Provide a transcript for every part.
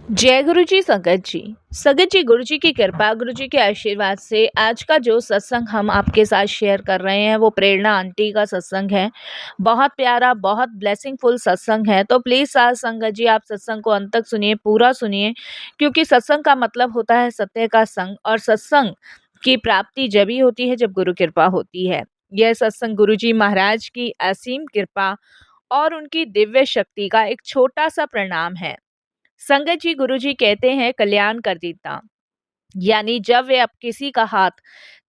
जय गुरु जी संगत जी। संगत जी, गुरु जी की कृपा, गुरु जी के आशीर्वाद से आज का जो सत्संग हम आपके साथ शेयर कर रहे हैं वो प्रेरणा आंटी का सत्संग है। बहुत प्यारा, बहुत ब्लेसिंगफुल सत्संग है। तो प्लीज साथ संगत जी आप सत्संग को अंत तक सुनिए, पूरा सुनिए, क्योंकि सत्संग का मतलब होता है सत्य का संग, और सत्संग की प्राप्ति जब ही होती है जब गुरु कृपा होती है। यह सत्संग गुरु जी महाराज की असीम कृपा और उनकी दिव्य शक्ति का एक छोटा सा प्रणाम है। संगत जी, गुरु जी कहते हैं कल्याण कर देता, यानी जब वे अब किसी का हाथ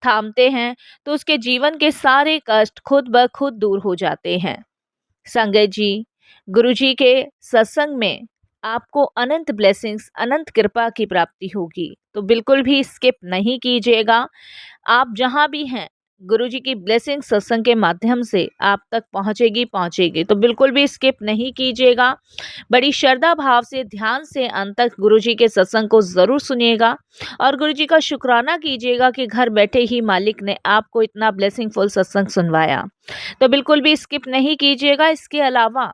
थामते हैं तो उसके जीवन के सारे कष्ट खुद ब खुद दूर हो जाते हैं। संगत जी, गुरु जी के सत्संग में आपको अनंत ब्लेसिंग्स, अनंत कृपा की प्राप्ति होगी, तो बिल्कुल भी स्किप नहीं कीजिएगा। आप जहां भी हैं, गुरुजी की ब्लेसिंग सत्संग के माध्यम से आप तक पहुंचेगी पहुंचेगी, तो बिल्कुल भी स्किप नहीं कीजिएगा। बड़ी श्रद्धा भाव से, ध्यान से अंत तक गुरुजी के सत्संग को जरूर सुनिएगा और गुरुजी का शुक्राना कीजिएगा कि घर बैठे ही मालिक ने आपको इतना ब्लेसिंगफुल सत्संग सुनवाया। तो बिल्कुल भी स्किप नहीं कीजिएगा। इसके अलावा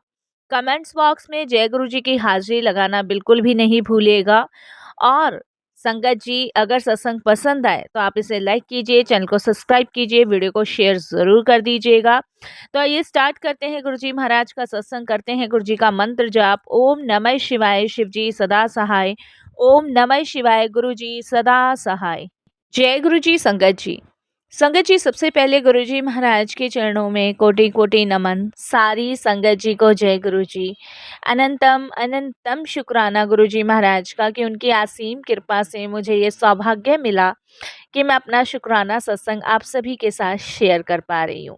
कमेंट्स बॉक्स में जय गुरु जी की हाजिरी लगाना बिल्कुल भी नहीं भूलिएगा। और संगत जी, अगर सत्संग पसंद आए तो आप इसे लाइक कीजिए, चैनल को सब्सक्राइब कीजिए, वीडियो को शेयर ज़रूर कर दीजिएगा। तो आइए स्टार्ट करते हैं गुरु जी महाराज का सत्संग, करते हैं गुरु जी का मंत्र जाप। ओम नमः शिवाय, शिव जी सदा सहाय। ओम नमः शिवाय, गुरु जी सदा सहाय। जय गुरु जी संगत जी। संगत जी, सबसे पहले गुरु जी महाराज के चरणों में कोटि कोटि नमन। सारी संगत जी को जय गुरु जी। अनंतम अनंतम शुक्राना गुरु जी महाराज का कि उनकी असीम कृपा से मुझे ये सौभाग्य मिला कि मैं अपना शुक्राना सत्संग आप सभी के साथ शेयर कर पा रही हूँ।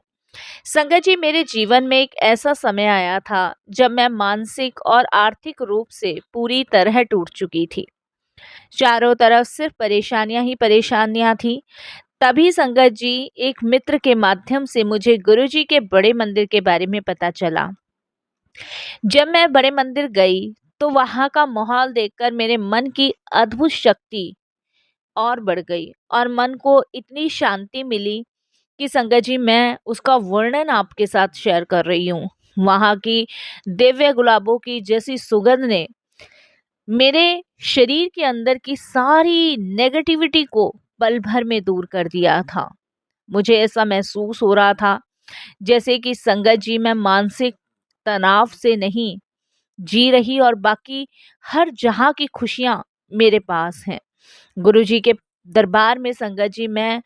संगत जी, मेरे जीवन में एक ऐसा समय आया था जब मैं मानसिक और आर्थिक रूप से पूरी तरह टूट चुकी थी। चारों तरफ सिर्फ परेशानियां ही परेशानियां थी। तभी संगत जी, एक मित्र के माध्यम से मुझे गुरुजी के बड़े मंदिर के बारे में पता चला। जब मैं बड़े मंदिर गई तो वहां का माहौल देखकर मेरे मन की अद्भुत शक्ति और बढ़ गई और मन को इतनी शांति मिली कि संगत जी, मैं उसका वर्णन आपके साथ शेयर कर रही हूँ। वहां की दिव्य गुलाबों की जैसी सुगंध ने मेरे शरीर के अंदर की सारी नेगेटिविटी को पल भर में दूर कर दिया था। मुझे ऐसा महसूस हो रहा था जैसे कि संगत जी, मैं मानसिक तनाव से नहीं जी रही और बाकी हर जहां की खुशियां मेरे पास हैं। गुरुजी के दरबार में संगत जी, मैं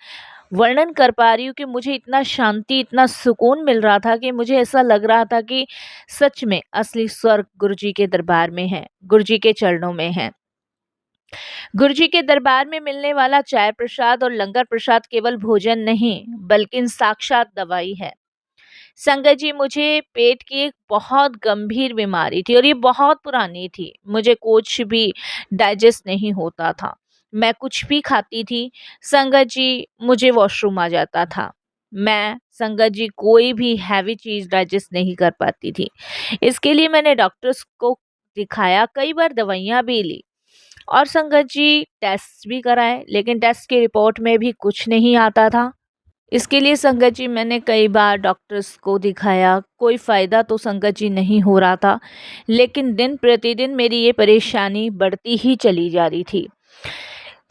वर्णन कर पा रही हूँ कि मुझे इतना शांति, इतना सुकून मिल रहा था कि मुझे ऐसा लग रहा था कि सच में असली स्वर्ग गुरुजी के दरबार में है, गुरुजी के चरणों में है। गुरुजी के दरबार में मिलने वाला चाय प्रसाद और लंगर प्रसाद केवल भोजन नहीं बल्कि साक्षात दवाई है। संगत जी, मुझे पेट की एक बहुत गंभीर बीमारी थी और ये बहुत पुरानी थी। मुझे कुछ भी डाइजेस्ट नहीं होता था। मैं कुछ भी खाती थी, संगत जी, मुझे वॉशरूम आ जाता था। मैं, संगत जी, कोई भी हैवी चीज डाइजेस्ट नहीं कर पाती थी। इसके लिए मैंने डॉक्टर्स को दिखाया, कई बार दवाइयाँ भी ली और संगत जी टेस्ट भी कराए, लेकिन टेस्ट की रिपोर्ट में भी कुछ नहीं आता था। इसके लिए संगत जी, मैंने कई बार डॉक्टर्स को दिखाया, कोई फ़ायदा तो संगत जी नहीं हो रहा था। लेकिन दिन प्रतिदिन मेरी ये परेशानी बढ़ती ही चली जा रही थी।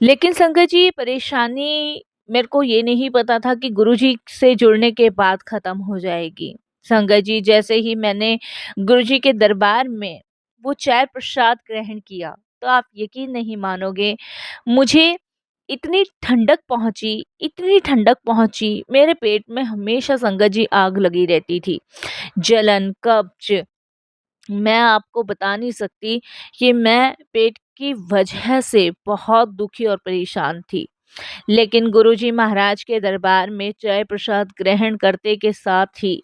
लेकिन संगत जी, ये परेशानी, मेरे को ये नहीं पता था कि गुरुजी से जुड़ने के बाद ख़त्म हो जाएगी। संगत जी, जैसे ही मैंने गुरुजी के दरबार में वो चाय प्रसाद ग्रहण किया, तो आप यकीन नहीं मानोगे, मुझे इतनी ठंडक पहुँची, इतनी ठंडक पहुँची, मेरे पेट में हमेशा संगत जी आग लगी रहती थी। जलन, कब्ज़, मैं आपको बता नहीं सकती कि मैं पेट की वजह से बहुत दुखी और परेशान थी। लेकिन गुरुजी महाराज के दरबार में चाय प्रसाद ग्रहण करते के साथ ही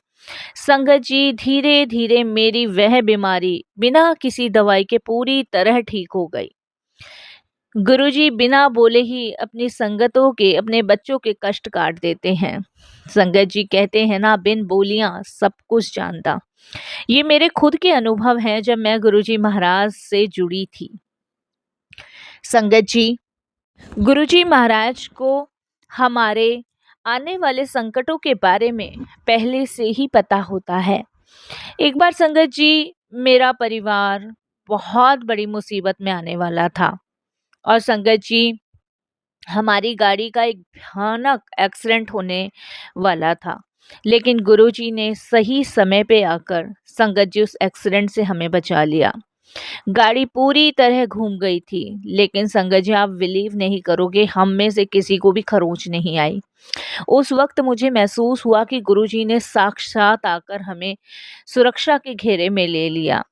संगत जी, धीरे धीरे मेरी वह बीमारी बिना किसी दवाई के पूरी तरह ठीक हो गई। गुरुजी बिना बोले ही अपनी संगतों के, अपने बच्चों के कष्ट काट देते हैं। संगत जी कहते हैं ना, बिन बोलियां सब कुछ जानता। ये मेरे खुद के अनुभव हैं जब मैं गुरुजी महाराज से जुड़ी थी। संगत जी, गुरुजी महाराज को हमारे आने वाले संकटों के बारे में पहले से ही पता होता है। एक बार संगत जी, मेरा परिवार, बहुत बड़ी मुसीबत में आने वाला था। और संगत जी, हमारी गाड़ी का एक भयानक एक्सीडेंट होने वाला था, लेकिन गुरुजी ने सही समय पे आकर संगत जी उस एक्सीडेंट से हमें बचा लिया। गाड़ी पूरी तरह घूम गई थी, लेकिन संगत जी आप बिलीव नहीं करोगे, हम में से किसी को भी खरोंच नहीं आई। उस वक्त मुझे महसूस हुआ कि गुरुजी ने साक्षात आकर हमें सुरक्षा के घेरे में ले लिया।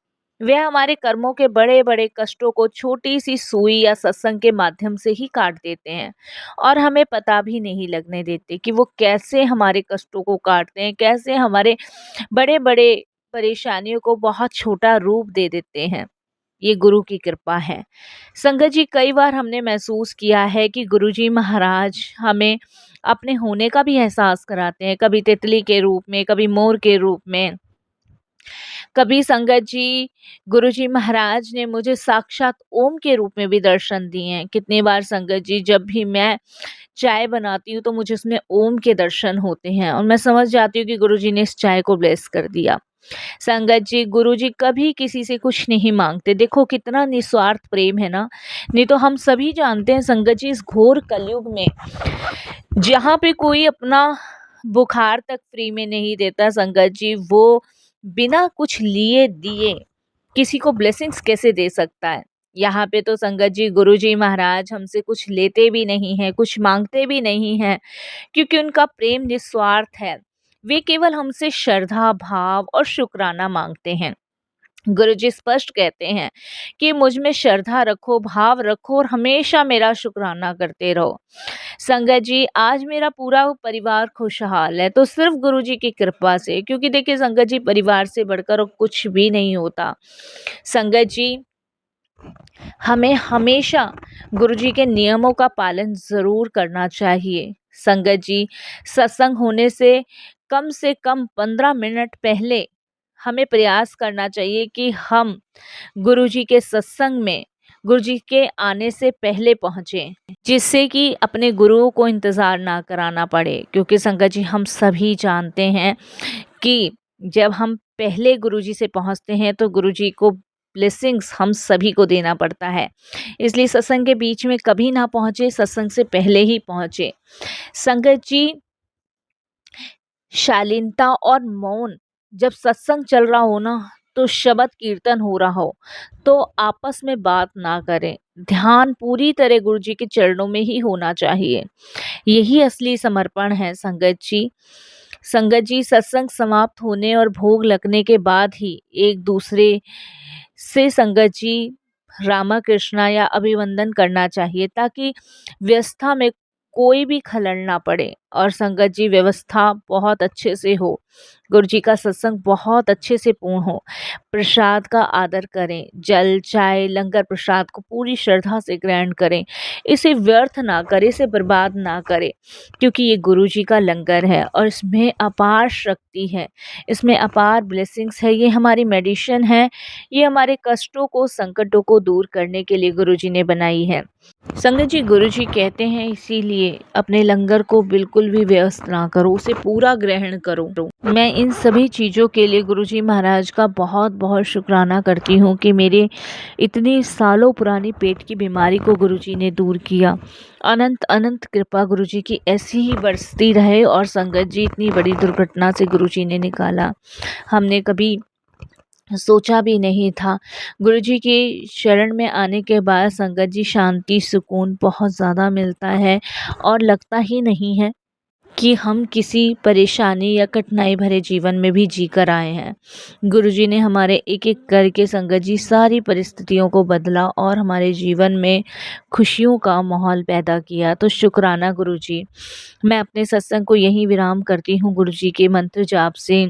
वे हमारे कर्मों के बड़े बड़े कष्टों को छोटी सी सुई या सत्संग के माध्यम से ही काट देते हैं, और हमें पता भी नहीं लगने देते कि वो कैसे हमारे कष्टों को काटते हैं, कैसे हमारे बड़े बड़े परेशानियों को बहुत छोटा रूप दे देते हैं। ये गुरु की कृपा है। संगत जी, कई बार हमने महसूस किया है कि गुरुजी महाराज हमें अपने होने का भी एहसास कराते हैं, कभी तितली के रूप में, कभी मोर के रूप में। कभी संगत जी, गुरुजी महाराज ने मुझे साक्षात ओम के रूप में भी दर्शन दिए हैं। कितनी बार संगत जी, जब भी मैं चाय बनाती हूँ तो मुझे उसमें ओम के दर्शन होते हैं और मैं समझ जाती हूँ कि गुरुजी ने इस चाय को ब्लेस कर दिया। संगत जी, गुरुजी कभी किसी से कुछ नहीं मांगते। देखो कितना निस्वार्थ प्रेम है ना। नहीं तो हम सभी जानते हैं संगत जी, इस घोर कलयुग में जहाँ पे कोई अपना बुखार तक फ्री में नहीं देता संगत जी, वो बिना कुछ लिए दिए किसी को ब्लेसिंग्स कैसे दे सकता है। यहाँ पे तो संगत जी, गुरुजी महाराज हमसे कुछ लेते भी नहीं हैं, कुछ मांगते भी नहीं हैं, क्योंकि उनका प्रेम निस्वार्थ है। वे केवल हमसे श्रद्धा भाव और शुक्राना मांगते हैं। गुरुजी स्पष्ट कहते हैं कि मुझ में श्रद्धा रखो, भाव रखो और हमेशा मेरा शुक्राना करते रहो। संगत जी, आज मेरा पूरा परिवार खुशहाल है तो सिर्फ गुरुजी की कृपा से, क्योंकि देखिए संगत जी, परिवार से बढ़कर और कुछ भी नहीं होता। संगत जी, हमें हमेशा गुरुजी के नियमों का पालन ज़रूर करना चाहिए। संगत जी, सत्संग होने से कम 15 मिनट पहले हमें प्रयास करना चाहिए कि हम गुरुजी के सत्संग में गुरुजी के आने से पहले पहुँचें, जिससे कि अपने गुरुओं को इंतज़ार ना कराना पड़े। क्योंकि संगत जी, हम सभी जानते हैं कि जब हम पहले गुरुजी से पहुंचते हैं तो गुरुजी को ब्लेसिंग्स हम सभी को देना पड़ता है। इसलिए सत्संग के बीच में कभी ना पहुंचे, सत्संग से पहले ही पहुंचे। संगत जी, शालीनता और मौन, जब सत्संग चल रहा हो ना, तो शब्द कीर्तन हो रहा हो, तो आपस में बात ना करें। ध्यान पूरी तरह गुरुजी के चरणों में ही होना चाहिए। यही असली समर्पण है संगत जी। संगत जी, सत्संग समाप्त होने और भोग लगने के बाद ही एक दूसरे से संगत जी रामा कृष्णा या अभिवंदन करना चाहिए, ताकि व्यवस्था में कोई भी खलल ना पड़े और संगत जी व्यवस्था बहुत अच्छे से हो, गुरु जी का सत्संग बहुत अच्छे से पूर्ण हो। प्रसाद का आदर करें, जल चाय लंगर प्रसाद को पूरी श्रद्धा से ग्रहण करें, इसे व्यर्थ ना करें, इसे बर्बाद ना करें, क्योंकि ये गुरु जी का लंगर है और इसमें अपार शक्ति है, इसमें अपार ब्लेसिंग्स है। ये हमारी मेडिसिन है, ये हमारे कष्टों को संकटों को दूर करने के लिए गुरु जी ने बनाई है। संगत जी, गुरु जी कहते हैं इसीलिए अपने लंगर को बिल्कुल भी व्यस्त ना करो, उसे पूरा ग्रहण करो। मैं इन सभी चीज़ों के लिए गुरु जी महाराज का बहुत बहुत शुक्राना करती हूँ कि मेरे इतनी सालों पुरानी पेट की बीमारी को गुरु जी ने दूर किया। अनंत अनंत कृपा गुरु जी की ऐसी ही बरसती रहे। और संगत जी, इतनी बड़ी दुर्घटना से गुरु जी ने निकाला, हमने कभी सोचा भी नहीं था। गुरुजी के शरण में आने के बाद संगत जी, शांति सुकून बहुत ज़्यादा मिलता है और लगता ही नहीं है कि हम किसी परेशानी या कठिनाई भरे जीवन में भी जी कर आए हैं। गुरुजी ने हमारे एक एक करके संगत जी सारी परिस्थितियों को बदला और हमारे जीवन में खुशियों का माहौल पैदा किया। तो शुक्राना गुरुजी। मैं अपने सत्संग को यहीं विराम करती हूँ गुरुजी के मंत्र जाप से।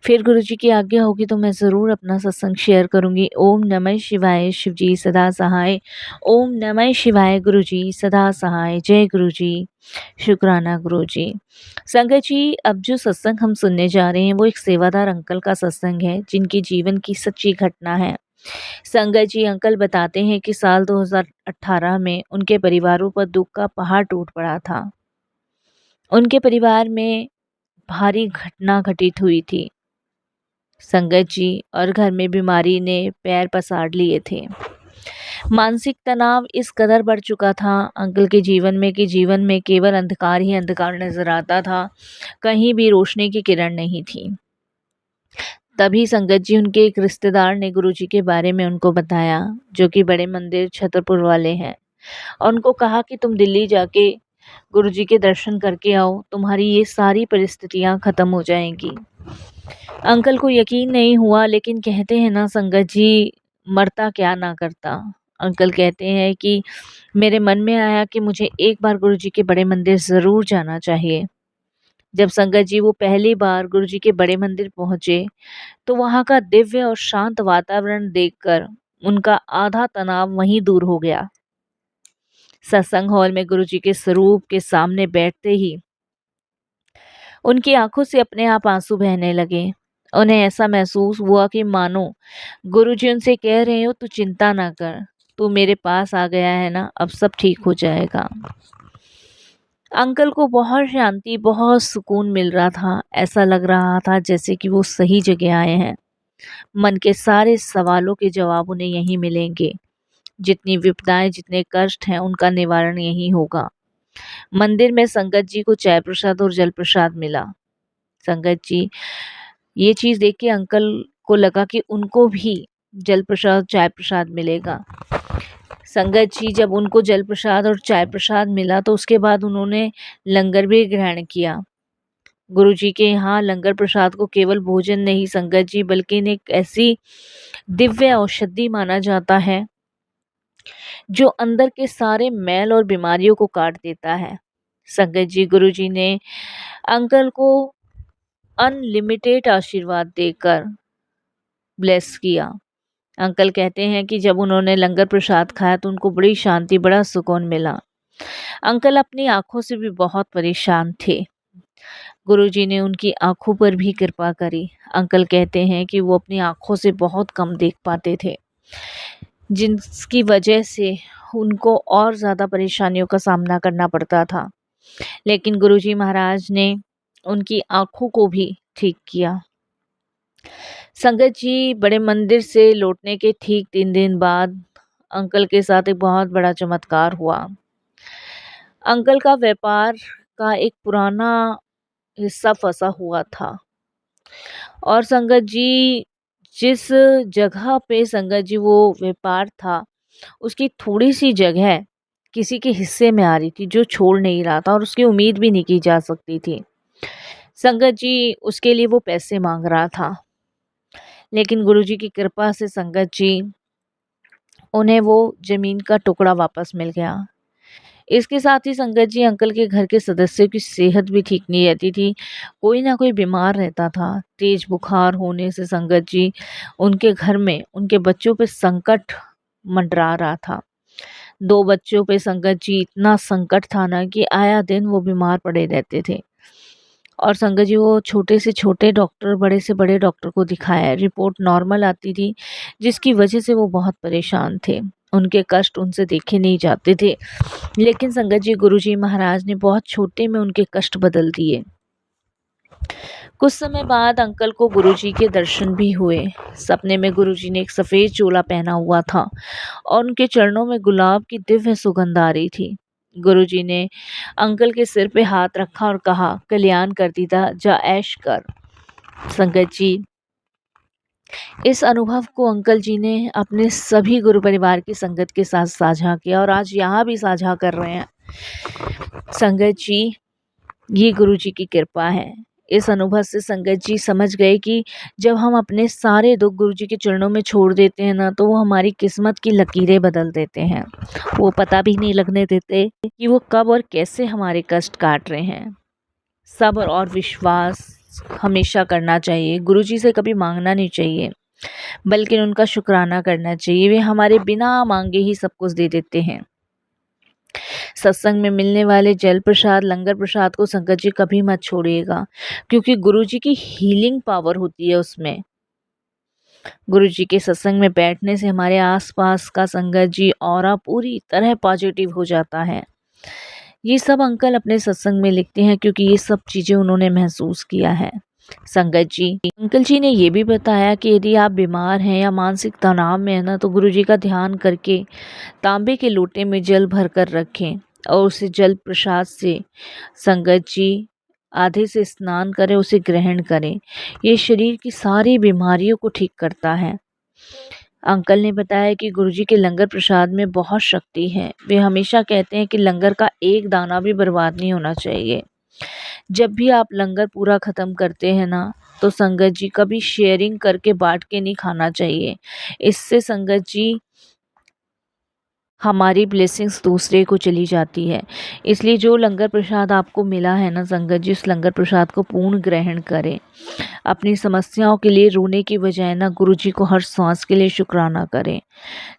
फिर गुरुजी की आज्ञा होगी तो मैं ज़रूर अपना सत्संग शेयर करूँगी। ओम नमः शिवाय, शिवजी सदा सहाय। ओम नमः शिवाय, गुरुजी सदा सहाय। जय गुरुजी। शुक्राना गुरुजी। संगत जी, अब जो सत्संग हम सुनने जा रहे हैं वो एक सेवादार अंकल का सत्संग है, जिनकी जीवन की सच्ची घटना है। संगत जी, अंकल बताते हैं कि साल 2018 में उनके परिवारों पर दुख का पहाड़ टूट पड़ा था। उनके परिवार में भारी घटना घटित हुई थी। संगत जी और घर में बीमारी ने पैर पसार लिए थे। मानसिक तनाव इस कदर बढ़ चुका था अंकल के जीवन में कि जीवन में केवल अंधकार ही अंधकार नजर आता था, कहीं भी रोशनी की किरण नहीं थी। तभी संगत जी उनके एक रिश्तेदार ने गुरुजी के बारे में उनको बताया, जो कि बड़े मंदिर छतरपुर वाले हैं, और उनको कहा कि तुम दिल्ली जाके गुरुजी के दर्शन करके आओ, तुम्हारी ये सारी परिस्थितियां खत्म हो जाएंगी। अंकल को यकीन नहीं हुआ, लेकिन कहते हैं ना संगत जी, मरता क्या ना करता। अंकल कहते हैं कि मेरे मन में आया कि मुझे एक बार गुरुजी के बड़े मंदिर ज़रूर जाना चाहिए। जब संगत जी वो पहली बार गुरुजी के बड़े मंदिर पहुंचे, तो वहाँ का दिव्य और शांत वातावरण देखकर उनका आधा तनाव वहीं दूर हो गया। सत्संग हॉल में गुरुजी के स्वरूप के सामने बैठते ही उनकी आंखों से अपने आप आंसू बहने लगे। उन्हें ऐसा महसूस हुआ कि मानो गुरुजी उनसे कह रहे हो, तू चिंता ना कर, तू मेरे पास आ गया है ना, अब सब ठीक हो जाएगा। अंकल को बहुत शांति, बहुत सुकून मिल रहा था। ऐसा लग रहा था जैसे कि वो सही जगह आए हैं। मन के सारे सवालों के जवाब उन्हें यहीं मिलेंगे। जितनी विपदाएं, जितने कष्ट हैं, उनका निवारण यहीं होगा। मंदिर में संगत जी को चाय प्रसाद और जल प्रसाद मिला। संगत जी, ये चीज देख के अंकल को लगा कि उनको भी जल प्रसाद चाय प्रसाद मिलेगा। संगत जी, जब उनको जल प्रसाद और चाय प्रसाद मिला, तो उसके बाद उन्होंने लंगर भी ग्रहण किया। गुरुजी के यहाँ लंगर प्रसाद को केवल भोजन नहीं संगत जी, बल्कि एक ऐसी दिव्य औषधि माना जाता है जो अंदर के सारे मैल और बीमारियों को काट देता है। संगत जी, गुरुजी ने अंकल को अनलिमिटेड आशीर्वाद देकर ब्लेस किया। अंकल कहते हैं कि जब उन्होंने लंगर प्रसाद खाया तो उनको बड़ी शांति, बड़ा सुकून मिला। अंकल अपनी आंखों से भी बहुत परेशान थे। गुरुजी ने उनकी आंखों पर भी कृपा करी। अंकल कहते हैं कि वो अपनी आंखों से बहुत कम देख पाते थे, जिसकी वजह से उनको और ज़्यादा परेशानियों का सामना करना पड़ता था। लेकिन गुरुजी महाराज ने उनकी आंखों को भी ठीक किया। संगत जी, बड़े मंदिर से लौटने के ठीक 3 दिन बाद अंकल के साथ एक बहुत बड़ा चमत्कार हुआ। अंकल का व्यापार का एक पुराना हिस्सा फंसा हुआ था, और संगत जी, जिस जगह पे संगत जी वो व्यापार था, उसकी थोड़ी सी जगह किसी के हिस्से में आ रही थी, जो छोड़ नहीं रहा था और उसकी उम्मीद भी नहीं की जा सकती थी। संगत जी, उसके लिए वो पैसे मांग रहा था, लेकिन गुरुजी की कृपा से संगत जी, उन्हें वो जमीन का टुकड़ा वापस मिल गया। इसके साथ ही संगत जी, अंकल के घर के सदस्यों की सेहत भी ठीक नहीं रहती थी। कोई ना कोई बीमार रहता था। तेज बुखार होने से संगत जी, उनके घर में उनके बच्चों पे संकट मंडरा रहा था। 2 बच्चों पे संगत जी, इतना संकट था ना कि आया दिन वो बीमार पड़े रहते थे। और संगत जी, वो छोटे से छोटे डॉक्टर, बड़े से बड़े डॉक्टर को दिखाया, रिपोर्ट नॉर्मल आती थी, जिसकी वजह से वो बहुत परेशान थे। उनके कष्ट उनसे देखे नहीं जाते थे। लेकिन संगत जी, गुरुजी महाराज ने बहुत छोटे में उनके कष्ट बदल दिए। कुछ समय बाद अंकल को गुरुजी के दर्शन भी हुए। सपने में गुरुजी ने एक सफ़ेद चोला पहना हुआ था और उनके चरणों में गुलाब की दिव्य सुगंध आ रही थी। गुरुजी ने अंकल के सिर पे हाथ रखा और कहा, कल्याण कर दीदा, जा ऐश कर। संगत जी, इस अनुभव को अंकल जी ने अपने सभी गुरु परिवार की संगत के साथ साझा किया और आज यहाँ भी साझा कर रहे हैं। संगत जी, ये गुरु जी की कृपा है। इस अनुभव से संगत जी समझ गए कि जब हम अपने सारे दुख गुरु जी के चरणों में छोड़ देते हैं ना, तो वो हमारी किस्मत की लकीरें बदल देते हैं। वो पता भी नहीं लगने देते कि वो कब और कैसे हमारे कष्ट काट रहे हैं। सब्र और विश्वास हमेशा करना चाहिए। गुरु जी से कभी मांगना नहीं चाहिए, बल्कि उनका शुक्राना करना चाहिए। वे हमारे बिना मांगे ही सब कुछ दे देते हैं। सत्संग में मिलने वाले जल प्रसाद, लंगर प्रसाद को संगत जी कभी मत छोड़िएगा, क्योंकि गुरु जी की हीलिंग पावर होती है उसमें। गुरु जी के सत्संग में बैठने से हमारे आसपास का संगत जी ऑरा पूरी तरह पॉजिटिव हो जाता है। ये सब अंकल अपने सत्संग में लिखते हैं, क्योंकि ये सब चीज़ें उन्होंने महसूस किया है। संगत जी, अंकल जी ने ये भी बताया कि यदि आप बीमार हैं या मानसिक तनाव में हैं ना, तो गुरु जी का ध्यान करके तांबे के लोटे में जल भर कर रखें और उसे जल प्रसाद से संगत जी आधे से स्नान करें, उसे ग्रहण करें। ये शरीर की सारी बीमारियों को ठीक करता है। अंकल ने बताया कि गुरुजी के लंगर प्रसाद में बहुत शक्ति है। वे हमेशा कहते हैं कि लंगर का एक दाना भी बर्बाद नहीं होना चाहिए। जब भी आप लंगर पूरा ख़त्म करते हैं ना, तो संगत जी कभी शेयरिंग करके बाँट के नहीं खाना चाहिए। इससे संगत जी हमारी ब्लेसिंग्स दूसरे को चली जाती है। इसलिए जो लंगर प्रसाद आपको मिला है ना संगत जी, उस लंगर प्रसाद को पूर्ण ग्रहण करें। अपनी समस्याओं के लिए रोने की बजाय ना गुरुजी को हर सांस के लिए शुक्राना करें।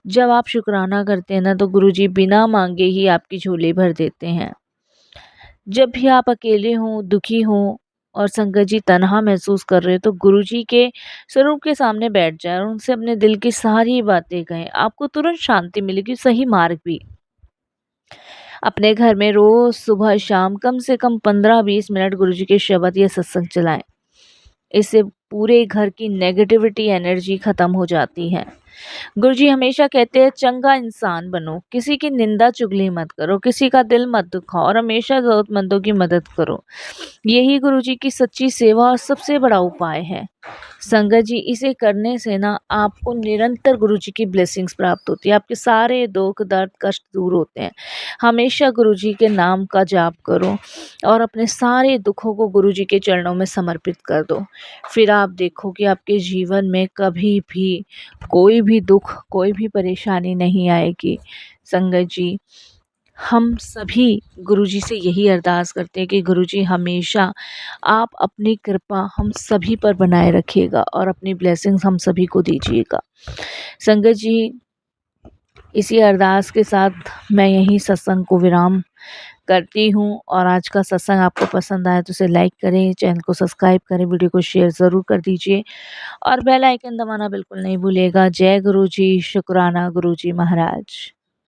जब आप शुक्राना करते हैं ना, तो गुरुजी बिना मांगे ही आपकी झोली भर देते हैं। जब भी आप अकेले हों, दुखी हों और संगत जी तन्हा महसूस कर रहे हो, तो गुरुजी के स्वरूप के सामने बैठ जाएं और उनसे अपने दिल की सारी बातें कहें। आपको तुरंत शांति मिलेगी, सही मार्ग भी। अपने घर में रोज सुबह शाम कम से कम 15-20 मिनट गुरुजी के शब्द या सत्संग चलाएं। इससे पूरे घर की नेगेटिविटी एनर्जी खत्म हो जाती है। गुरुजी हमेशा कहते हैं चंगा इंसान बनो, किसी की निंदा चुगली मत करो, किसी का दिल मत दुखाओ और हमेशा जरूरतमंदों की मदद करो। यही गुरुजी की सच्ची सेवा और सबसे बड़ा उपाय है। संगत जी, इसे करने से ना आपको निरंतर गुरुजी की ब्लेसिंग्स प्राप्त होती है। आपके सारे दुख दर्द कष्ट दूर होते हैं। हमेशा गुरुजी के नाम का जाप करो और अपने सारे दुखों को गुरुजी के चरणों में समर्पित कर दो। फिर आप देखो कि आपके जीवन में कभी भी कोई भी दुख, कोई भी परेशानी नहीं आएगी। संगत जी, हम सभी गुरुजी से यही अरदास करते हैं कि गुरुजी हमेशा आप अपनी कृपा हम सभी पर बनाए रखिएगा और अपनी ब्लेसिंग्स हम सभी को दीजिएगा। संगत जी, इसी अरदास के साथ मैं यहीं सत्संग को विराम करती हूँ और आज का सत्संग आपको पसंद आया तो उसे लाइक करें, चैनल को सब्सक्राइब करें, वीडियो को शेयर ज़रूर कर दीजिए और बेल आइकन दबाना बिल्कुल नहीं भूलिएगा। जय गुरु जी, शुक्राना गुरु जी महाराज।